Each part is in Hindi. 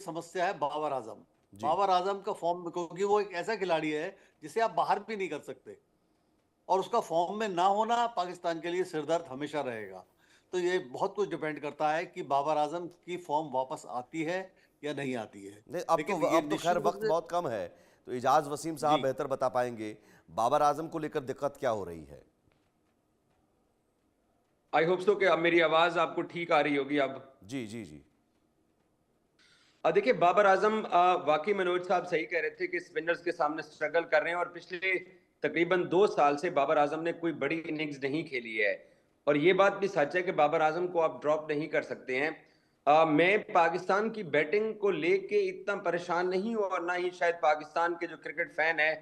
समस्या है बाबर आजम। जी। बाबर आजम का फॉर्म, क्योंकि वो एक ऐसा खिलाड़ी है जिसे आप बाहर भी नहीं कर सकते, और उसका फॉर्म में ना होना पाकिस्तान के लिए सिरदर्द हमेशा रहेगा। तो ये बहुत कुछ डिपेंड करता है कि बाबर आजम की फॉर्म वापस आती है या नहीं आती है। नहीं, लेकिन ये अब तो खैर निश्चित रूप वक्त से। बहुत कम है, तो इजाज वसीम साहब जी, बेहतर बता पाएंगे बाबर आजम को लेकर दिक्कत क्या हो रही है। आई होप सो कि अब मेरी आवाज आपको ठीक आ रही होगी अब। जी जी जी। देखिए, बाबर आजम वाकई मनोज साहब सही कह रहे थे कि स्पिनर्स के सामने स्ट्रगल कर रहे हैं, और पिछले तकरीबन 2 साल से बाबर आजम ने कोई बड़ी इनिंग्स नहीं खेली है। और ये बात भी सच है कि बाबर आजम को आप ड्रॉप नहीं कर सकते हैं। मैं पाकिस्तान की बैटिंग को लेके इतना परेशान नहीं हूं, और ना ही शायद पाकिस्तान के जो क्रिकेट फैन है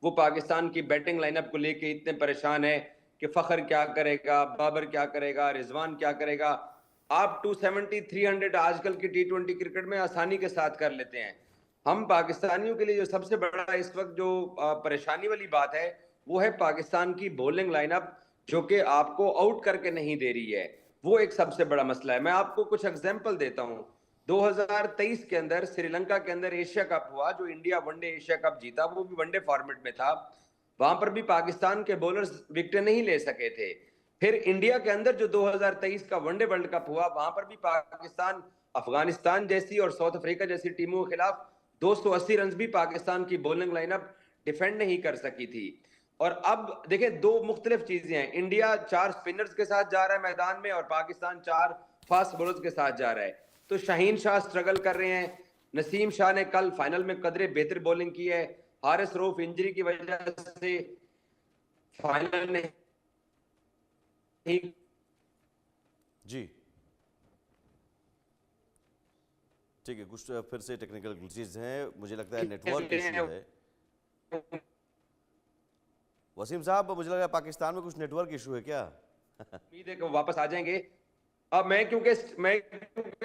वो पाकिस्तान की बैटिंग लाइनअप को लेके इतने परेशान है कि फखर क्या करेगा, बाबर क्या करेगा, रिजवान क्या करेगा। आप 270 300 आजकल की T20 क्रिकेट में आसानी के साथ कर लेते हैं। हम पाकिस्तानियों के लिए जो सबसे बड़ा इस वक्त जो परेशानी वाली बात है वो है पाकिस्तान की बॉलिंग लाइनअप, जो कि आपको आउट करके नहीं दे रही है। वो एक सबसे बड़ा मसला है। मैं आपको कुछ एग्जांपल देता हूं। 2023 के अंदर श्रीलंका के अंदर एशिया कप हुआ, जो इंडिया वनडे एशिया कप जीता, वो भी वनडे फॉर्मेट में था। वहां पर भी पाकिस्तान के बॉलर्स विकेट नहीं ले सके थे। फिर इंडिया के अंदर जो 2023 का वनडे वर्ल्ड कप हुआ, वहां पर भी पाकिस्तान अफगानिस्तान जैसी और साउथ अफ्रीका जैसी टीमों के खिलाफ 280 रन भी पाकिस्तान की बॉलिंग लाइनअप डिफेंड नहीं कर सकी थी। और अब देखिए, दो मुख्तलिफ चीजें हैं। इंडिया 4 स्पिनर्स के साथ जा रहा है मैदान में, और पाकिस्तान 4 फास्ट बॉलर्स के साथ जा रहा है। तो शाहीन शाह स्ट्रगल कर रहे हैं। नसीम शाह ने कल फाइनल में कदरे बेहतर बॉलिंग की है। हारिस रऊफ इंजरी की वजह से फाइनल नहीं। जी ठीक है, कुछ फिर से टेक्निकल ग्लिचेस हैं, मुझे लगता है नेटवर्क इशू है। वसीम साहब, मुझे लग रहा है पाकिस्तान में कुछ नेटवर्क इशू है क्या। उम्मीद है कि वो वापस आ जाएंगे। अब मैं क्योंकि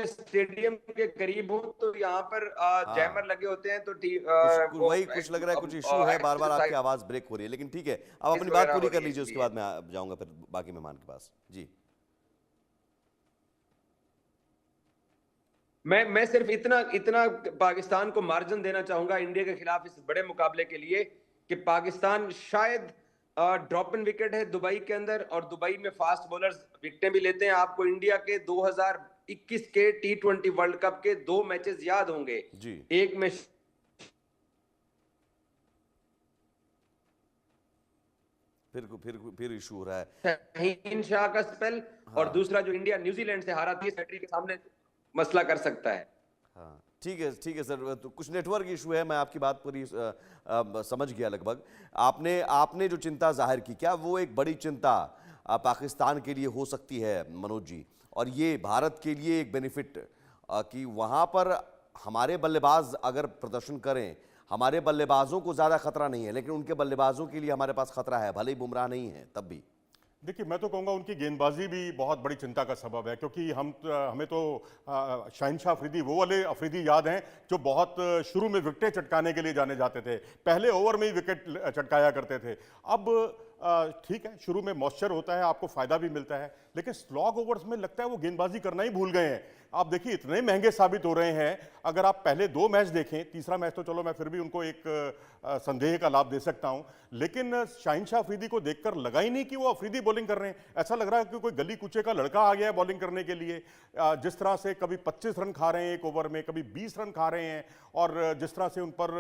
स्टेडियम के करीब हूं, तो यहाँ पर जैमर हाँ, लगे होते हैं, तो वो वही कुछ लग रहा है, कुछ इशू है, बार बार आपकी आवाज ब्रेक हो रही है, लेकिन ठीक है, अब अपनी बात वगैरह हो पूरी रही कर है लीजिए, उसके इसलिए। बाद मैं जाऊंगा फिर बाकी मेहमान के पास। जी। मैं सिर्फ इतना इतना पाकिस्तान को मार्जिन देना चाहूंगा इंडिया के खिलाफ इस बड़े मुकाबले के लिए, कि पाकिस्तान शायद ड्रॉप इन विकेट है दुबई के अंदर, और दुबई में फास्ट बॉलर्स विकेटें भी लेते हैं। आपको इंडिया के 2021 के T20 वर्ल्ड कप के 2 मैचेस याद होंगे। जी। एक में फिर इशू हो रहा है। शाहीन शाह का स्पेल, और हाँ दूसरा जो इंडिया न्यूजीलैंड से हारा थी सेट्री के सामने, मसला कर सकता है। हाँ, ठीक है सर, तो कुछ नेटवर्क इशू है, मैं आपकी बात पूरी समझ गया लगभग। आपने आपने जो चिंता जाहिर की, क्या वो एक बड़ी चिंता पाकिस्तान के लिए हो सकती है मनोज जी, और ये भारत के लिए एक बेनिफिट कि वहाँ पर हमारे बल्लेबाज अगर प्रदर्शन करें, हमारे बल्लेबाजों को ज़्यादा खतरा नहीं है, लेकिन उनके बल्लेबाजों के लिए हमारे पास खतरा है, भले ही बुमराह नहीं है तब भी। देखिए, मैं तो कहूँगा उनकी गेंदबाजी भी बहुत बड़ी चिंता का सबब है, क्योंकि हमें तो शहनशाह अफरीदी, वो वाले अफरीदी याद हैं जो बहुत शुरू में विकेटें चटकाने के लिए जाने जाते थे, पहले ओवर में ही विकेट चटकाया करते थे। अब ठीक है, शुरू में मॉइस्चर होता है, आपको फायदा भी मिलता है, लेकिन स्लॉग ओवर्स में लगता है वो गेंदबाजी करना ही भूल गए हैं। आप देखिए, इतने महंगे साबित हो रहे हैं। अगर आप पहले 2 मैच देखें, तीसरा मैच तो चलो मैं फिर भी उनको एक संदेह का लाभ दे सकता हूं, लेकिन शाहीन शाह अफरीदी को देखकर लगा ही नहीं कि वो अफरीदी बॉलिंग कर रहे हैं। ऐसा लग रहा है कि कोई गली कुचे का लड़का आ गया है बॉलिंग करने के लिए। जिस तरह से कभी 25 रन खा रहे हैं एक ओवर में, कभी 20 रन खा रहे हैं, और जिस तरह से उन पर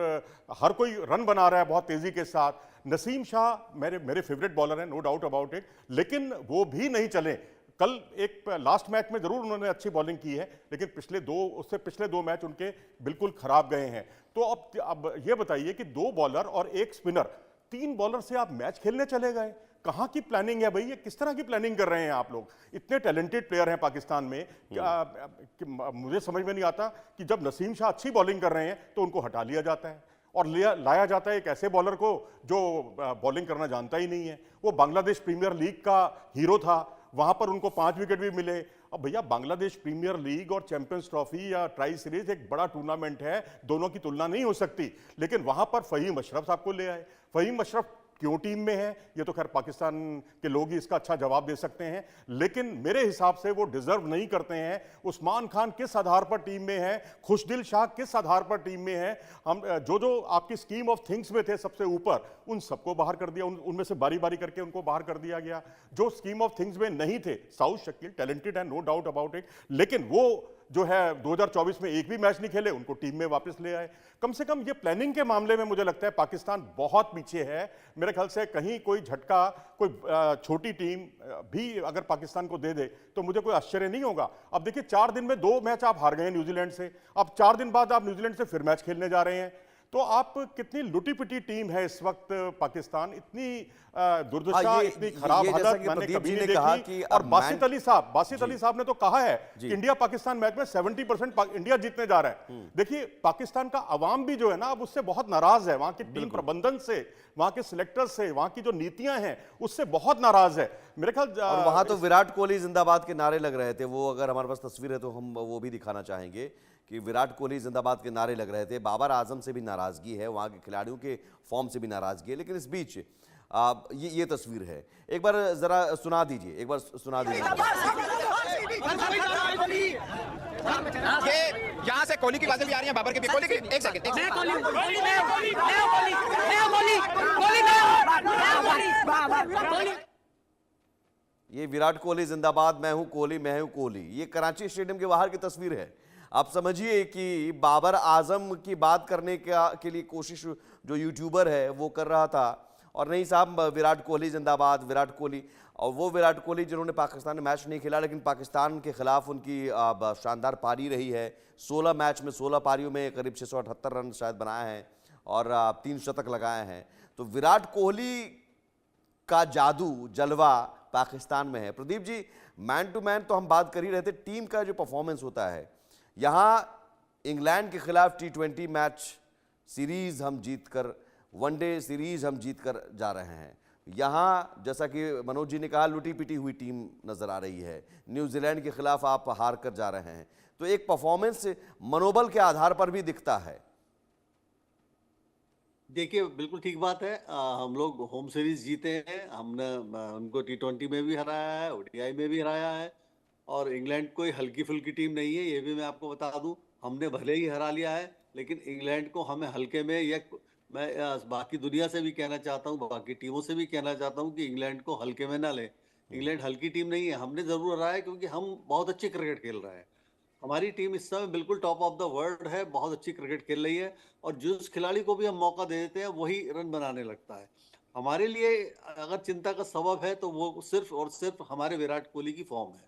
हर कोई रन बना रहा है बहुत तेजी के साथ। नसीम शाह मेरे फेवरेट बॉलर हैं, नो डाउट अबाउट इट, लेकिन वो भी नहीं चले। कल एक लास्ट मैच में जरूर उन्होंने अच्छी बॉलिंग की है, लेकिन उससे पिछले 2 मैच उनके बिल्कुल खराब गए हैं। तो अब ये बताइए कि 2 बॉलर और 1 स्पिनर, 3 बॉलर से आप मैच खेलने चले गए। कहां की प्लानिंग है भाई, ये किस तरह की प्लानिंग कर रहे हैं आप लोग। इतने टैलेंटेड प्लेयर हैं पाकिस्तान में कि मुझे समझ में नहीं आता कि जब नसीम शाह अच्छी बॉलिंग कर रहे हैं तो उनको हटा लिया जाता है और लाया जाता है एक ऐसे बॉलर को जो बॉलिंग करना जानता ही नहीं है। वो बांग्लादेश प्रीमियर लीग का हीरो था, वहां पर उनको 5 विकेट भी मिले। अब भैया, बांग्लादेश प्रीमियर लीग और चैंपियंस ट्रॉफी या ट्राई सीरीज एक बड़ा टूर्नामेंट है, दोनों की तुलना नहीं हो सकती। लेकिन वहां पर फहीम अशरफ साहब को ले आए। फहीम अशरफ क्यों टीम में है ये तो खैर पाकिस्तान के लोग ही इसका अच्छा जवाब दे सकते हैं, लेकिन मेरे हिसाब से वो डिजर्व नहीं करते हैं। उस्मान खान किस आधार पर टीम में है, खुशदिल शाह किस आधार पर टीम में है, हम जो आपकी स्कीम ऑफ थिंग्स में थे सबसे ऊपर, उन सबको बाहर कर दिया, उनमें से बारी बारी करके उनको बाहर कर दिया गया। जो स्कीम ऑफ थिंग्स में नहीं थे, साउथ शकील टैलेंटेड है, नो डाउट अबाउट इट, लेकिन वो जो है 2024 में एक भी मैच नहीं खेले, उनको टीम में वापस ले आए। कम से कम ये प्लानिंग के मामले में मुझे लगता है पाकिस्तान बहुत पीछे है। मेरे ख्याल से कहीं कोई झटका, कोई छोटी टीम भी अगर पाकिस्तान को दे दे तो मुझे कोई आश्चर्य नहीं होगा। अब देखिए 4 दिन में 2 मैच आप हार गए न्यूजीलैंड से, अब 4 दिन बाद आप न्यूजीलैंड से फिर मैच खेलने जा रहे हैं, तो आप कितनी लुटी पिटी टीम है इस वक्त पाकिस्तान, इतनी दुर्दशा, इतनी खराब हालत मैंने कभी नहीं देखी। और बासित अली साहब ने तो कहा है कि इंडिया पाकिस्तान मैच में 70% इंडिया जीतने जा रहा है। देखिए पाकिस्तान का अवाम भी जो है ना अब उससे बहुत नाराज है, वहां की टीम प्रबंधन से, वहां के सिलेक्टर से, वहां की जो नीतियां हैं उससे बहुत नाराज है मेरे ख्याल। और वहां तो विराट कोहली जिंदाबाद के नारे लग रहे थे, वो अगर हमारे पास तस्वीर है तो हम वो भी दिखाना चाहेंगे कि विराट कोहली जिंदाबाद के नारे लग रहे थे। बाबर आजम से भी नाराजगी है, वहां के खिलाड़ियों के फॉर्म से भी नाराजगी है, लेकिन इस बीच ये तस्वीर है, एक बार जरा सुना दीजिए, एक बार सुना दीजिए। ये यहाँ से कोहली की बातें भी आ रही हैं, बाबर के भी। कोहली की एक सेकंड, ये विराट कोहली जिंदाबाद, मैं हूं कोहली, मैं हूं कोहली, ये कराची स्टेडियम के बाहर की तस्वीर है। आप समझिए कि बाबर आजम की बात करने के लिए कोशिश जो यूट्यूबर है वो कर रहा था, और नहीं साहब विराट कोहली जिंदाबाद, विराट कोहली। और वो विराट कोहली जिन्होंने पाकिस्तान में मैच नहीं खेला, लेकिन पाकिस्तान के खिलाफ उनकी शानदार पारी रही है। 16 मैच में 16 पारियों में करीब 678 रन शायद बनाए हैं और 3 शतक लगाए हैं। तो विराट कोहली का जादू, जलवा पाकिस्तान में है। Pradeep ji, man to man तो हम बात कर ही रहे थे, टीम का जो परफॉर्मेंस होता है, यहाँ इंग्लैंड के खिलाफ T20 मैच सीरीज हम जीतकर, वनडे सीरीज हम जीतकर जा रहे हैं। यहाँ जैसा कि मनोज जी ने कहा, लुटी पिटी हुई टीम नजर आ रही है। न्यूजीलैंड के खिलाफ आप हार कर जा रहे हैं, तो एक परफॉर्मेंस मनोबल के आधार पर भी दिखता है। देखिए बिल्कुल ठीक बात है, हम लोग होम सीरीज जीते हैं, हमने उनको T20 में भी हराया है, ODI में भी हराया है, और इंग्लैंड कोई हल्की फुल्की टीम नहीं है, ये भी मैं आपको बता दूं। हमने भले ही हरा लिया है, लेकिन इंग्लैंड को हमें हल्के में, या मैं बाकी दुनिया से भी कहना चाहता हूं, बाकी टीमों से भी कहना चाहता हूं कि इंग्लैंड को हल्के में ना लें। इंग्लैंड हल्की टीम नहीं है, हमने जरूर हराया है क्योंकि हम बहुत अच्छी क्रिकेट खेल रहे हैं। हमारी टीम इस समय बिल्कुल टॉप ऑफ द वर्ल्ड है, बहुत अच्छी क्रिकेट खेल रही है, और जिस खिलाड़ी को भी हम मौका दे देते हैं वही रन बनाने लगता है। हमारे लिए अगर चिंता का सबब है तो वो सिर्फ और सिर्फ हमारे विराट कोहली की फॉर्म है।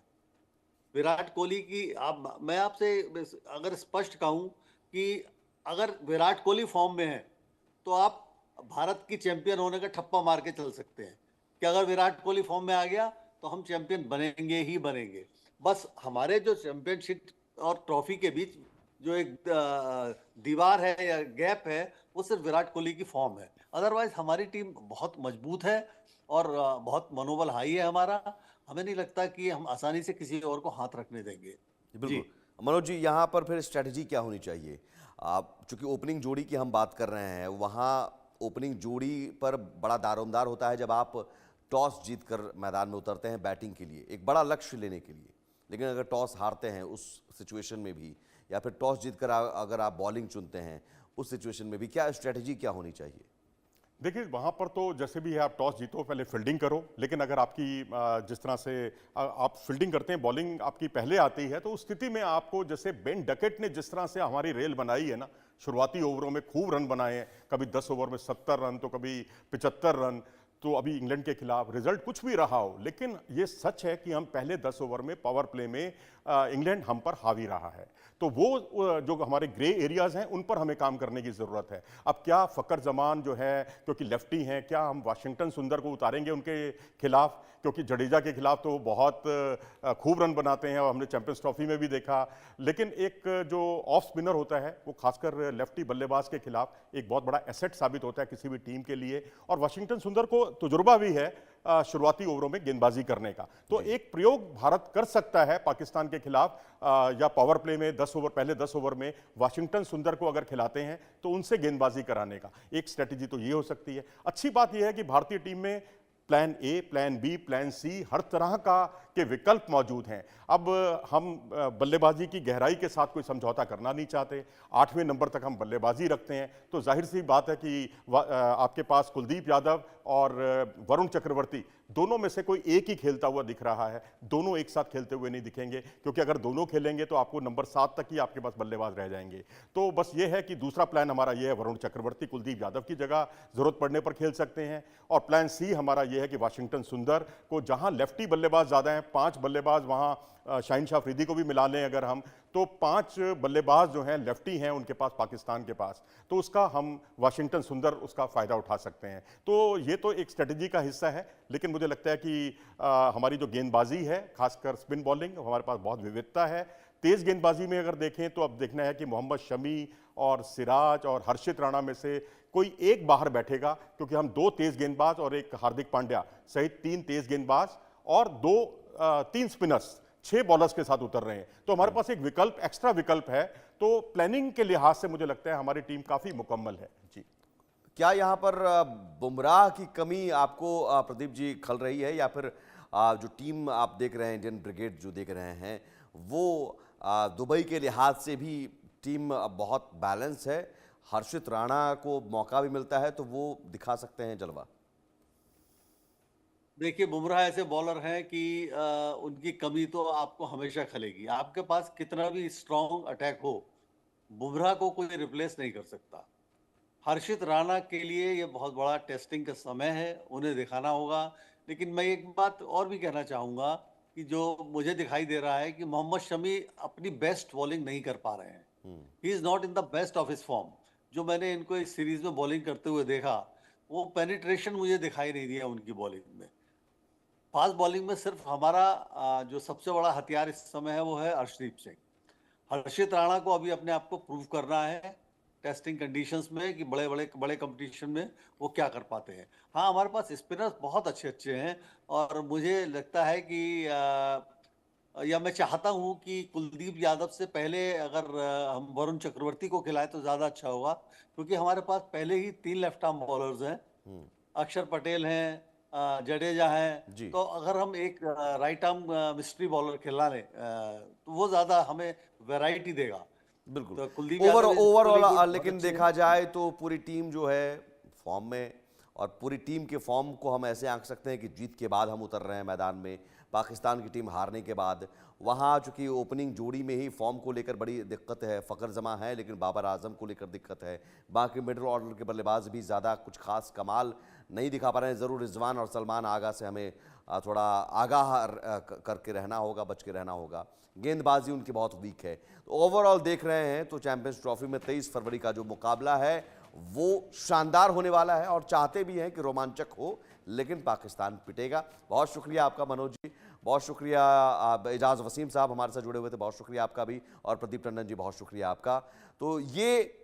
विराट कोहली की मैं आपसे अगर स्पष्ट कहूं कि अगर विराट कोहली फॉर्म में है तो आप भारत की चैंपियन होने का ठप्पा मार के चल सकते हैं कि अगर विराट कोहली फॉर्म में आ गया तो हम चैंपियन बनेंगे ही बनेंगे। बस हमारे जो चैंपियनशिप और ट्रॉफी के बीच जो एक दीवार है या गैप है, वो सिर्फ विराट कोहली की फॉर्म है। अदरवाइज हमारी टीम बहुत मजबूत है और बहुत मनोबल हाई है हमारा। हमें नहीं लगता कि हम आसानी से किसी और को हाथ रखने देंगे। बिल्कुल मनोज जी, यहाँ पर फिर स्ट्रेटजी क्या होनी चाहिए? आप चूंकि ओपनिंग जोड़ी की हम बात कर रहे हैं, वहाँ ओपनिंग जोड़ी पर बड़ा दारोमदार होता है जब आप टॉस जीतकर मैदान में उतरते हैं बैटिंग के लिए, एक बड़ा लक्ष्य लेने के लिए। लेकिन अगर टॉस हारते हैं उस सिचुएशन में भी, या फिर टॉस जीतकर अगर आप बॉलिंग चुनते हैं उस सिचुएशन में भी, क्या स्ट्रेटजी क्या होनी चाहिए? देखिए वहाँ पर तो जैसे भी है, आप टॉस जीतो, पहले फील्डिंग करो। लेकिन अगर आपकी जिस तरह से आप फील्डिंग करते हैं, बॉलिंग आपकी पहले आती है, तो उस स्थिति में आपको, जैसे बेन डकेट ने जिस तरह से हमारी रेल बनाई है ना, शुरुआती ओवरों में खूब रन बनाए हैं, कभी 10 ओवर में 70 रन तो कभी 75 रन। तो अभी इंग्लैंड के खिलाफ रिजल्ट कुछ भी रहा हो, लेकिन ये सच है कि हम पहले 10 ओवर में पावर प्ले में इंग्लैंड हम पर हावी रहा है। तो वो जो हमारे ग्रे एरियाज हैं उन पर हमें काम करने की ज़रूरत है। अब क्या फ़खर जमान जो है, क्योंकि लेफ्टी हैं, क्या हम वाशिंगटन सुंदर को उतारेंगे उनके खिलाफ? क्योंकि जडेजा के खिलाफ तो बहुत खूब रन बनाते हैं और हमने चैंपियंस ट्रॉफी में भी देखा। लेकिन एक जो ऑफ स्पिनर होता है वो खासकर लेफ्टी बल्लेबाज के खिलाफ एक बहुत बड़ा एसेट साबित होता है किसी भी टीम के लिए। और वाशिंगटन सुंदर को तजुर्बा भी है, शुरुआती ओवरों में गेंदबाजी करने का। तो एक प्रयोग भारत कर सकता है पाकिस्तान के खिलाफ, या पावर प्ले में 10 ओवर, पहले 10 ओवर में वाशिंगटन सुंदर को अगर खिलाते हैं तो उनसे गेंदबाजी कराने का एक स्ट्रेटेजी तो ये हो सकती है। अच्छी बात यह है कि भारतीय टीम में plan A, plan B, plan C, हर तरह का के विकल्प मौजूद हैं। अब हम बल्लेबाजी की गहराई के साथ कोई समझौता करना नहीं चाहते, 8वें नंबर तक हम बल्लेबाजी रखते हैं, तो जाहिर सी बात है कि आपके पास कुलदीप यादव और वरुण चक्रवर्ती दोनों में से कोई एक ही खेलता हुआ दिख रहा है। दोनों एक साथ खेलते हुए नहीं दिखेंगे, क्योंकि अगर दोनों खेलेंगे तो आपको नंबर 7 तक ही आपके पास बल्लेबाज रह जाएंगे। तो बस ये है कि दूसरा प्लान हमारा ये है, वरुण चक्रवर्ती कुलदीप यादव की जगह जरूरत पड़ने पर खेल सकते हैं। और प्लान सी हमारा ये है कि वाशिंगटन सुंदर को, जहां लेफ्टी बल्लेबाज ज्यादा हैं, 5 बल्लेबाज, वहां शाहिनशाह अफरीदी को भी मिला लें अगर हम, तो 5 बल्लेबाज जो हैं लेफ्टी हैं उनके पास, पाकिस्तान के पास, तो उसका हम वाशिंगटन सुंदर उसका फायदा उठा सकते हैं। तो ये तो एक स्ट्रेटजी का हिस्सा है, लेकिन मुझे लगता है कि हमारी जो गेंदबाजी है, खासकर स्पिन बॉलिंग, हमारे पास बहुत विविधता है। तेज गेंदबाजी में अगर देखें तो अब देखना है कि मोहम्मद शमी और सिराज और हर्षित राणा में से कोई एक बाहर बैठेगा, क्योंकि हम 2 तेज गेंदबाज और एक हार्दिक पांड्या सहित 3 तेज गेंदबाज और 3 स्पिनर्स, 6 बॉलर्स के साथ उतर रहे हैं। तो हमारे पास एक विकल्प, एक्स्ट्रा विकल्प है। तो प्लानिंग के लिहाज से मुझे लगता है हमारी टीम काफी मुकम्मल है। जी, क्या यहाँ पर बुमराह की कमी आपको प्रदीप जी खल रही है, या फिर जो टीम आप देख रहे हैं, इंडियन ब्रिगेड जो देख रहे हैं, वो दुबई के लिहाज से भी टीम बहुत बैलेंस है? हर्षित राणा को मौका भी मिलता है तो वो दिखा सकते हैं जलवा? देखिए, बुमराह ऐसे बॉलर हैं कि उनकी कमी तो आपको हमेशा खलेगी। आपके पास कितना भी स्ट्रॉन्ग अटैक हो, बुमराह को कोई रिप्लेस नहीं कर सकता। हर्षित राणा के लिए ये बहुत बड़ा टेस्टिंग का समय है, उन्हें दिखाना होगा। लेकिन मैं एक बात और भी कहना चाहूँगा कि जो मुझे दिखाई दे रहा है कि मोहम्मद शमी अपनी बेस्ट बॉलिंग नहीं कर पा रहे हैं। He is not in the best of his form. जो मैंने इनको इस सीरीज में बॉलिंग करते हुए देखा, वो पेनिट्रेशन मुझे दिखाई नहीं दिया उनकी बॉलिंग में। फास्ट बॉलिंग में सिर्फ हमारा जो सबसे बड़ा हथियार इस समय है वो है अर्शदीप सिंह। हर्षित राणा को अभी अपने आप को प्रूव करना है टेस्टिंग कंडीशंस में कि बड़े कंपटीशन में वो क्या कर पाते हैं। हाँ, हमारे पास स्पिनर्स बहुत अच्छे अच्छे हैं, और मुझे लगता है कि या मैं चाहता हूं कि कुलदीप यादव से पहले अगर हम वरुण चक्रवर्ती को खिलाएं तो ज़्यादा अच्छा होगा, क्योंकि हमारे पास पहले ही 3 लेफ्ट आर्म बॉलर्स हैं। अक्षर पटेल हैं, जडेजा हैं, जी, तो अगर हम एक राइट आर्म मिस्ट्री बॉलर खिला लें तो वो ज़्यादा हमें वैरायटी देगा। बिल्कुल। तो Kuldeep Yadav is equally overall good, बहुत लेकिन अच्छे देखा जाए तो पूरी टीम जो है फॉर्म में, और पूरी टीम के फॉर्म को हम ऐसे आंक सकते हैं कि जीत के बाद हम उतर रहे हैं मैदान में, पाकिस्तान की टीम हारने के बाद। वहाँ चूंकि ओपनिंग जोड़ी में ही फॉर्म को लेकर बड़ी दिक्कत है, फ़खर जमा है, लेकिन बाबर आजम को लेकर दिक्कत है। बाकी मिडिल ऑर्डर के बल्लेबाज भी ज़्यादा कुछ खास कमाल नहीं दिखा पा रहे हैं। ज़रूर रिजवान और सलमान आगा से हमें थोड़ा आगाह करके रहना होगा, बच के रहना होगा। गेंदबाजी उनकी बहुत वीक है। तो ओवरऑल देख रहे हैं तो चैंपियंस ट्रॉफी में 23 फरवरी का जो मुकाबला है वो शानदार होने वाला है, और चाहते भी हैं कि रोमांचक हो, लेकिन पाकिस्तान पिटेगा। बहुत शुक्रिया आपका मनोज जी, बहुत शुक्रिया एजाज वसीम साहब हमारे साथ जुड़े हुए थे, बहुत शुक्रिया आपका भी, और प्रदीप टंडन जी बहुत शुक्रिया आपका। तो ये